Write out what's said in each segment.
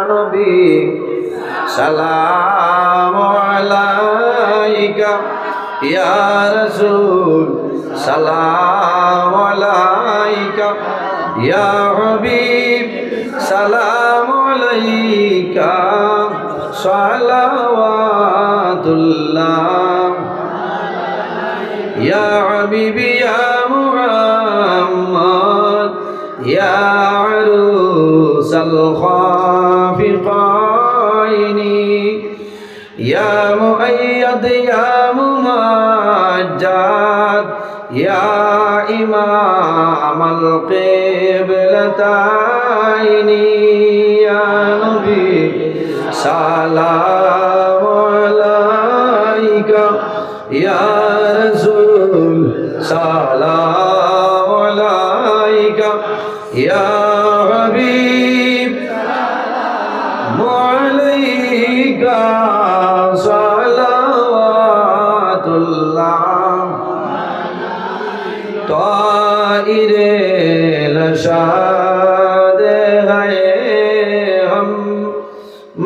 নবী সালাম আলাইকা ইয়া রাসূল সালাম আলাইকা ইয়া হাবিব সালাম আলাইকা সালাওয়াতুল্লাহ ইয়া হাবিবি ইয়া মুহাম্মদ ইয়া আরুসাল খাফিকাইনি ইয়া মুআইয়াদ ইয়া মুমাজ্জাদ ইয়া ইমামাল কিবলাতাইনি ইয়া নবী সালাম আলাইকা ইয়া রাসূল সালাম আলাইকা ইয়া হাবিব আলাইকা সালাওয়াতুল্লাহ তাইরে লশাদ है हम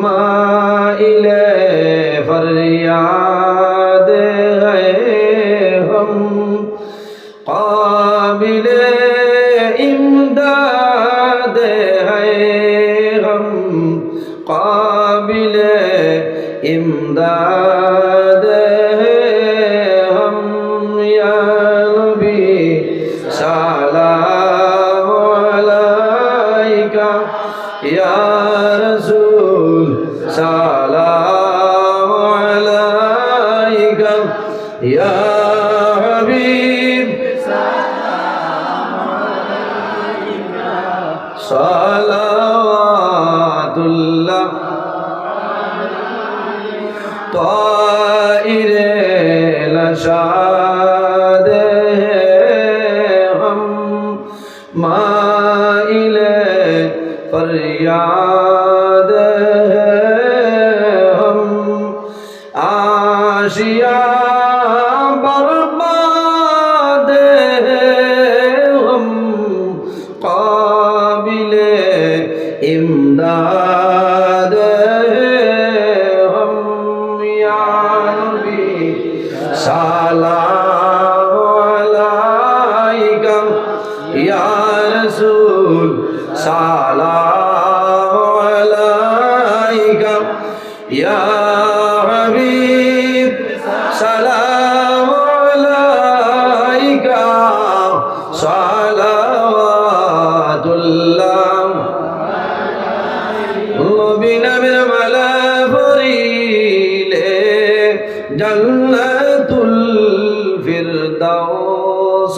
माइले फरियाद है हम काबिले इमदाद है हम काबिले इमदाद है हम या नबी सलाम अलैका या रसूल सलाम अलैका या हबीब सलावतुल्लाह ताइरे लशाद हम माइले फरियाद हम आशिया बर्बाद हम काबिले इमदाद हम या नबी सलाम अलैका या रसूल सलाम अलैका या हबीब सलाम अलैका सलावतुल्लाह नबी नामेर माला परिले জান্নাতুল ফিরদাউস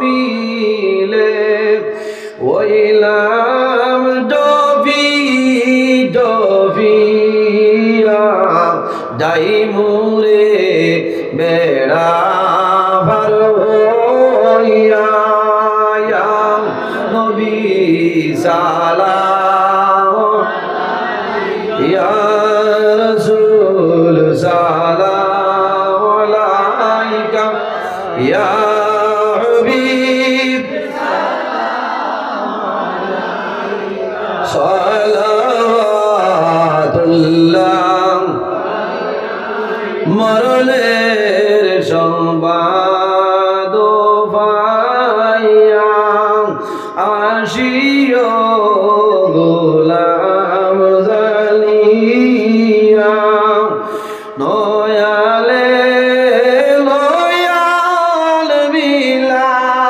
মিলে ওইলাম ডবি ডবিয়া যাই মুরে বেড়া ভার হইয়া ইয়া নবী সালাম ইয়া রাসূল সালাম আলাইকা ইয়া হাবিব সালাওয়াতুল্লাহ মরণের সংবাদ পাইয়া আসিও গোলাম জানিয়া নয়ালে নয়াল বিলাইয়া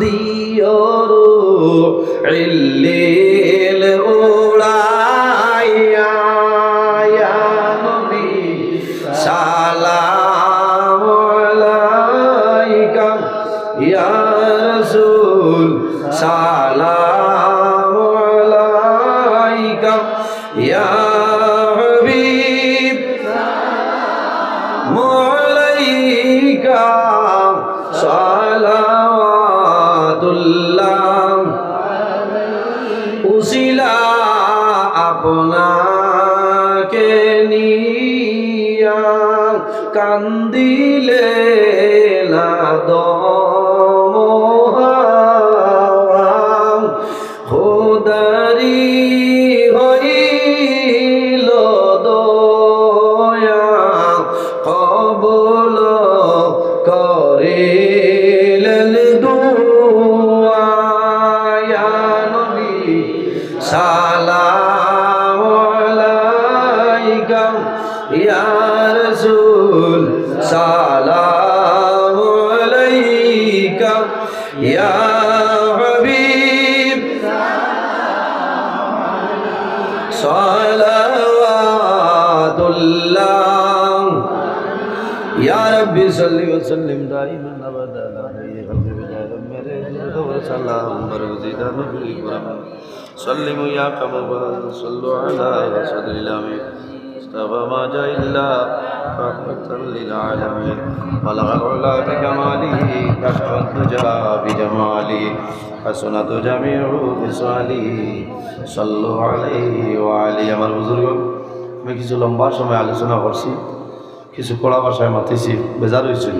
দিও ইল্লিল উড়াইয়া ইয়া নবী সালাম আলাইকা ইয়া রাসূল সালাম আলাইকা ইয়া হাবিব আলাইকা সালাওয়াতুল্লাহ উসিলা আপনাকে নিয়া কান্দিলে না দম খোদারি সালাম আলাইকা ইয়া রাসূল সালাম আলাইকা ইয়া হাবিব সালাওয়াতুল্লাহ ইয়া রাব্বি সাল্লি ওয়া সাল্লিম দাইমান আবাদা আলা খায়রি খালকি বিজায় মেরে ওয়া সালাম মারুজিদা নবী সাল্লিমু ইয়া কামাল সাল্লু আলা সাদরিল আমিন استوى ما جاء إلا رحمة للعالمين بلغ العلا بكماله كشف الدجى بجماله حسنت جميع خصاله صلوا عليه وعلى আমার বুজুর্গ আমি কিছু লম্বা সময় আলোচনা করছি কিছু কড়া ভাষায় মাতিছি বেজার হয়েছিল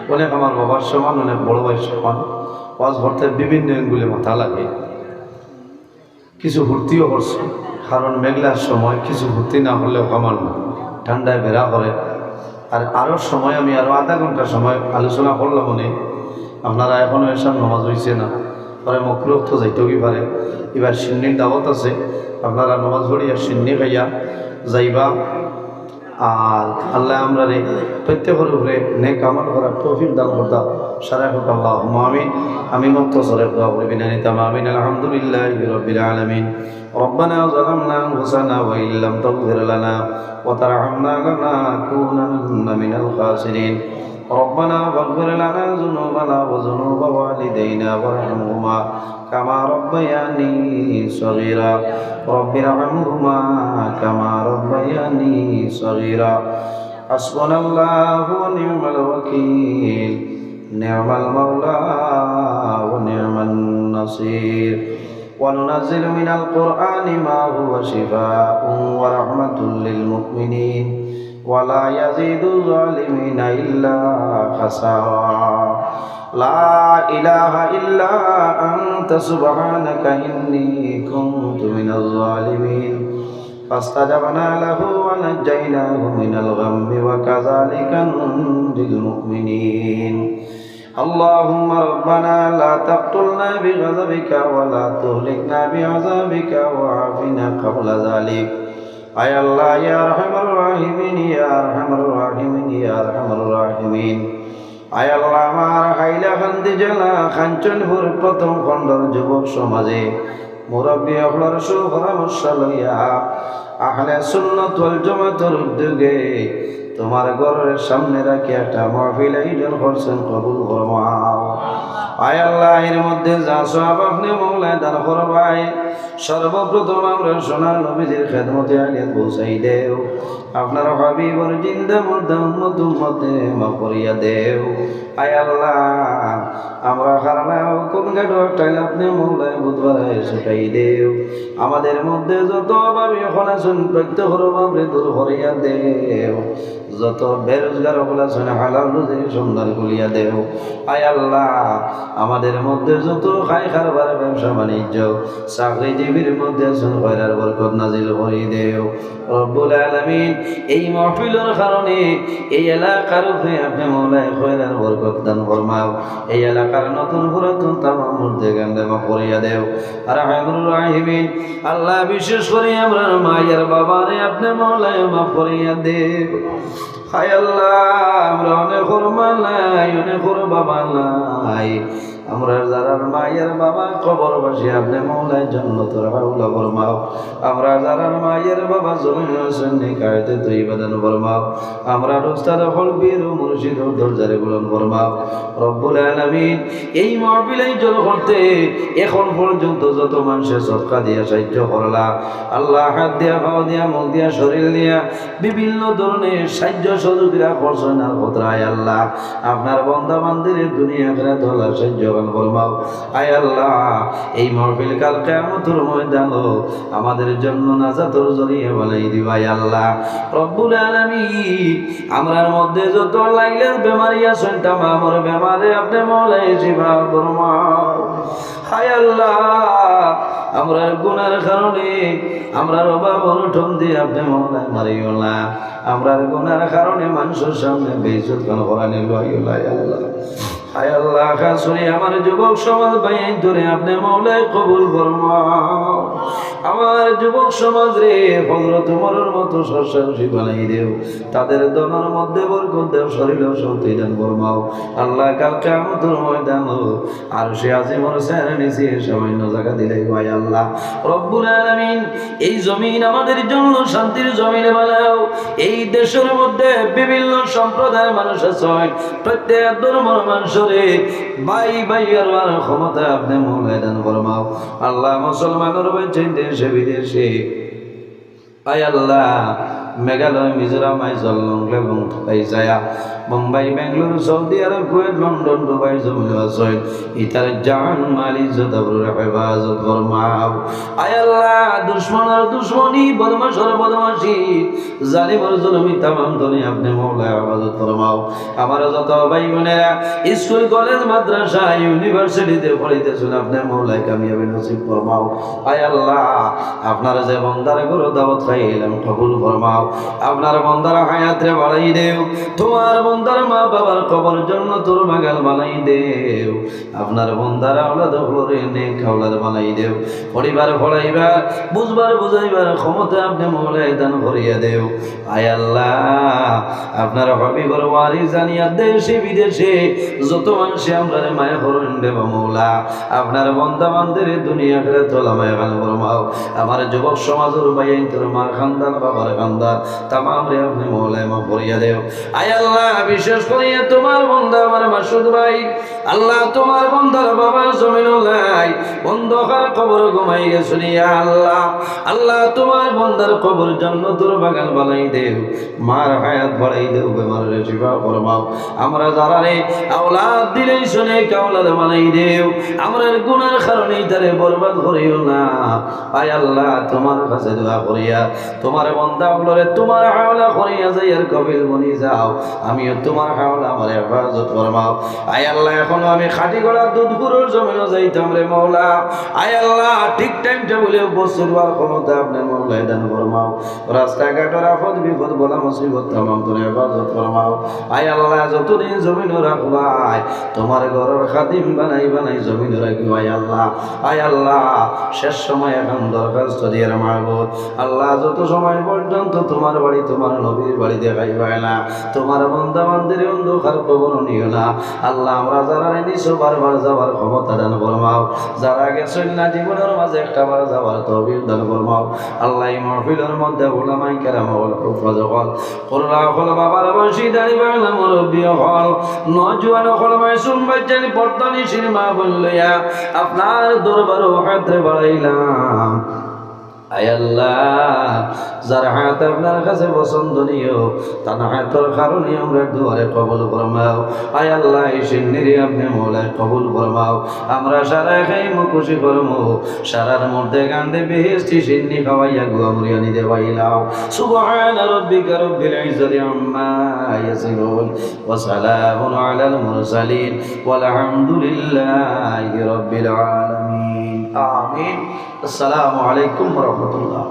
অনেক আমার বাবার সমান অনেক বড় ভাইয়ের সমান ওয়াজ ভরতে বিভিন্ন এঙ্গুলে মাথা লাগে কিছু ভর্তিও করছে কারণ মেঘলার সময় কিছু ভর্তি না হলেও কামাল না ঠান্ডায় বেড়া করে আর আরও সময় আমি আরও আধা ঘন্টা সময় আলোচনা করলাম মনে আপনারা এখনও এসব নামাজ হয়েছে না পরে মকরুহ তো যাইতেও কি পারে এবার সিন্নির দাওয়াত আছে আপনারা নামাজ পড়িয়া সিন্নি খাইয়া যাইবা আর আল্লাহ আমরা রে প্রত্যেকের উপরে নেক আমল করার তৌফিক দান করতা সারা হোক আল্লাহুম্মা আমিন আমি মুক্তসরের দোয়া করি বিনানি তামামিন আলহামদুলিল্লাহি রাব্বিল আলামিন ربنا ظلمنا أنفسنا وإن لم تغفر لنا وترحمنا لنكونن من الخاسرين ربنا فاغفر لنا ذنوبنا وذنوب والدينا وارحمهما كما ربياني صغيرا رب ارحمهما كما ربياني صغيرا حسبنا الله ونعم الوكيل نعم المولى ونعم النصير وننزل من القرآن ما هو شفاء ورحمة للمؤمنين ولا يزيد الظالمين إلا خسارا لا إله إلا أنت سبحانك إني كنت من الظالمين فاستجبنا له ونجيناه من الغم وكذلك ننجي المؤمنين اللهم ربنا لا تقتلنا بغضبك ولا تهلكنا بعذابك وعافنا قبل ذلك أي الله يا أرحم الراحمين يا أرحم الراحمين يا أرحم الراحمين أي الله আমার হাইলাকান্দি জেলা খানচনপুর প্রথম খণ্ডর যুবক সমাজে মুরব্বী হলার সুপরামর্শ লইয়া আহলে সুন্নাত ওয়াল জামাতের উদ্যোগে তোমার ঘরের সামনে রাখি একটা মাহফিল আয়োজন করছেন কবুল ফরমাও আয় আল্লাহ এর মধ্যে যা সওয়াব আপনি মওলায় দান করবাই সর্বপ্রথম আমরা সোনার নবীজির খেদমতে আলিয়াত পৌঁছাই দেও আপনার হাবিবর জিন্দা মুর্দা উম্মত উম্মতে মাফ করিয়া দেও আয় আল্লাহ আমরা খারানাও কোন গাড়ো টাইল আপনি মওলায় বুধবারে ছুটাই দেও আমাদের মধ্যে যত অভাবী এখন আছেন প্রত্যেকের অভাবে দূর করিয়া দেও যত বেরোজগার হলা শুনে হালাল রুজির সন্ধান খুলিয়া দেও আয় আল্লাহ আমাদের মধ্যে যত খাই খারবার ব্যবসা বাণিজ্য চাকরিজীবীর মধ্যে শুন খয়রার বরকত নাজিল করে দেও রব্বুল আলামিন এই মাহফিলের কারণে এই এলাকার উপরে আপনি মওলায় খয়রার বরকত দান ফরমাও এই এলাকার নতুন পুরাতন তামাম মধ্যে গান্ডামা করিয়া দেও আর রহমানুর রাহিমিন আল্লাহ বিশেষ করে আমরা মায়ের বাবারে আপনি মওলায় মাফ করিয়া দেও হায় আল্লাহ আমরা অনেক নাই অনেক বাবা নাই আমরা যারা মায়ের বাবা কবরবাসী আপনি মওলায় জান্নাতুল আউলা ফরমাও আমরা যারা মায়ের বাবা জমিন হোসেন নিকায়তে তৈবা দান ফরমাও আমরা উস্তাদ হলবীর মুর্শিদ দরজারে বুলন্দ ফরমাও রব্বুল আলামিন এই মাহফিলে জল করতে এখন পর্যন্ত যত মানুষের সদকা দিয়া সাহায্য করলা আল্লাহ হাত দিয়া পাও দিয়া মুখ দিয়া শরীর দিয়া বিভিন্ন ধরনের সাহায্য সহযোগিতা করছেন আর কোথায় আল্লাহ আপনার বান্দা বান্দিদের দুনিয়া আখিরাত হলা সাহায্য ফরমাও আয় আল্লাহ এই মাহফিল কাল কিয়ামতের ময়দানে আমাদের জন্য নাজাতের জরিয়া বানাই দিবা আয় আল্লাহ রব্বুল আলামিন আমরার মধ্যে যত লাইলের বেমারি আছে তামামের বেমারে আপনি মওলায় শিফা ফরমাও হায় আল্লাহ আমরার গুনার কারণে আমরার অভাব অনটন দিয়ে আপনি মওলায় মারিও না আমরার গুনার কারণে মানুষের সামনে বেইজ্জত করা নিলইও না আল্লাহ হায় আল্লাহ খাস করে আমার যুবক সমাজ ভাই ধরে আপনি মওলায় কবুল ফরমাও আমার যুবক সমাজ রে হযরত ওমরের মতো সাহসী বানাই দেও, তাদের দনার মধ্যে বরকত দেও, শরীরে শক্তি দান ফরমাও আল্লাহ। কাল কিয়ামতের ময়দান আরশে আজিমের ছায়ার নিচে সামান্য জায়গা দিলে ভাই আল্লাহ রব্বুল আলামিন এই জমিন আমাদের জন্য শান্তির জমিন বানাও। এই দেশের মধ্যে বিভিন্ন সম্প্রদায়ের মানুষ আছে, প্রত্যেক ধর্মের মানুষরে ভাই ভাইয়ের ক্ষমতা আপনি মৌলায় দান ফরমাও আল্লাহ। মুসলমানের রয়েছে দেশে বিদেশে আয় আল্লাহ, মেঘালয়, মিজোরাম, আইজল, এবং যায়া মুম্বাই, বেঙ্গালুরু, সৌদি আরব, কুয়েত, লন্ডন, দুবাই, জমিন আসল ইতার জান মাল ইজ্জত আবরুর হেফাজত ফরমাও আয় আল্লাহ। দুশ্মনের দুশ্মনী, বদমাশের বদমাশি, জালিমের জুলুমি তামাম দুনি আপনি মওলা হেফাজত ফরমাও। আমার যত ভাই বোনেরা স্কুল, কলেজ, মাদ্রাসা, ইউনিভার্সিটিতে পড়িতেছেন আপনি মওলা কামিয়াবি নসিব ফরমাও আয় আল্লাহ। আপনার যে বান্দার গরু দাওয়াত খাইলাম কবুল ফরমাও। আপনার বান্দার হায়াতে বাড়াই দেও, তোমার বান্দার মা বাবার কবর জন্য তোর বাগান বানাই দেও। আপনার বান্দার আওলাদ হলরে নেক আওলাদ বানাই দেও। পরিবার ফলাইবার, বুঝবার, বুঝাইবার ক্ষমতা আপনি মওলা দান করিয়া দেও আয় আল্লাহ। আপনার হাবিবর ওয়ারিস জানিয়া দেশে বিদেশে যত মানুষ আমরা মায়া করুন দেব মওলা। আপনার বান্দা বান্দের দুনিয়া করে তোলা মায়া গান ফরমাও। আমার যুবক সমাজের বাইন তোর মার খানদান, বাবার খানদান তামাম রে আপনি মওলা মাফ করিয়া দেও আয় আল্লাহ। বিশেষ করিয়া তোমার বান্দা আমার মাসুদ ভাই আল্লাহ, তোমার বান্দার বাবা জমিন নাই, অন্ধকার কবর ঘুমাই গেছে ইয়া আল্লাহ। আল্লাহ তোমার বান্দার কবর জান্নাতুর বাগান বানাই দেও, মার হায়াত বাড়াই দেও, বেমারের শিফা ফরমাও। আমরা যারা রে আওলাদ দিলেই শুনে কাওলাদ বানাই দেও, আমরা গুনার কারণে তারে বরবাদ করিও না আয় আল্লাহ। তোমার কাছে দোয়া করিয়া তোমার বান্দা গুলোরে তোমার হাওলা করিয়া যাই আর কবিল বনি যাও, আমিও তোমার হাওলা আমার হেফাজত ফরমাও আয় আল্লাহ। এখনো আমি খাটি গলা দুধ গুরুর জমিনও যাইতাম রে মওলা আয় আল্লাহ। ঠিক টাইমটা বলে উপস্থিত হওয়ার ক্ষমতা আপনি মওলা দান ফরমাও। রাস্তাঘাটের আফত বিপদ বলা মুসিবত তামাম তোর হেফাজত ফরমাও আয় আল্লাহ। যতদিন জমিনও রাখবাই তোমার ঘরের খাদিম বানাই বানাই জমিনও রাখি আয় আল্লাহ। আয় আল্লাহ শেষ সময় এখন দরখাস্ত দিয়ে মারবত আল্লাহ, যত সময় পর্যন্ত তোমার বাড়ি তোমার নবীর বাড়ি দেখাইবাই না, তোমার বান্দা বান্দির অন্ধকার কবর নিও না আল্লাহ। আমরা যারা নিছো বারবার যাওয়ার ক্ষমতা দান ফরমাও, যারা গেছেন না জীবনের মাঝে একটা বার যাওয়ার তৌফিক দান ফরমাও আল্লাহ। এই মাহফিলের মধ্যে উলামায়ে কেরাম হল, হুফাজ হল, কুররা হল, বাবার বয়সী দাড়ি বাংলা মুরব্বী হল, নওজোয়ান হল, মাসুম বাচ্চানি পর্দানি সিনেমা বললিয়া আপনার দরবারে হাতে বাড়াইলাম আয় আল্লাহ। যার হাত আপনার কাছে পছন্দনীয় তার হাতের কারণে আমরা দুয়ারে কবুল ফরমাও আয় আল্লাহ। এই সিন্নিরে আপনি মওলায় কবুল ফরমাও। আমরা সারা খাইমু খুশি করমু, সারার মধ্যে গান্ডে বেহেশতি সিন্নি খাওয়াইয়া গুয়ামরিয়া নিতে পাইলাও। সুবহান রাব্বিকা রব্বিল ইজ্জাতি আম্মা ইয়াসিফুন ওয়া সালামুন আলাল মুরসালিন ওয়াল হামদুলিল্লাহি রাব্বিল আলামিন। আমিন। আসসালামু আলাইকুম ওয়া রাহমাতুল্লাহ।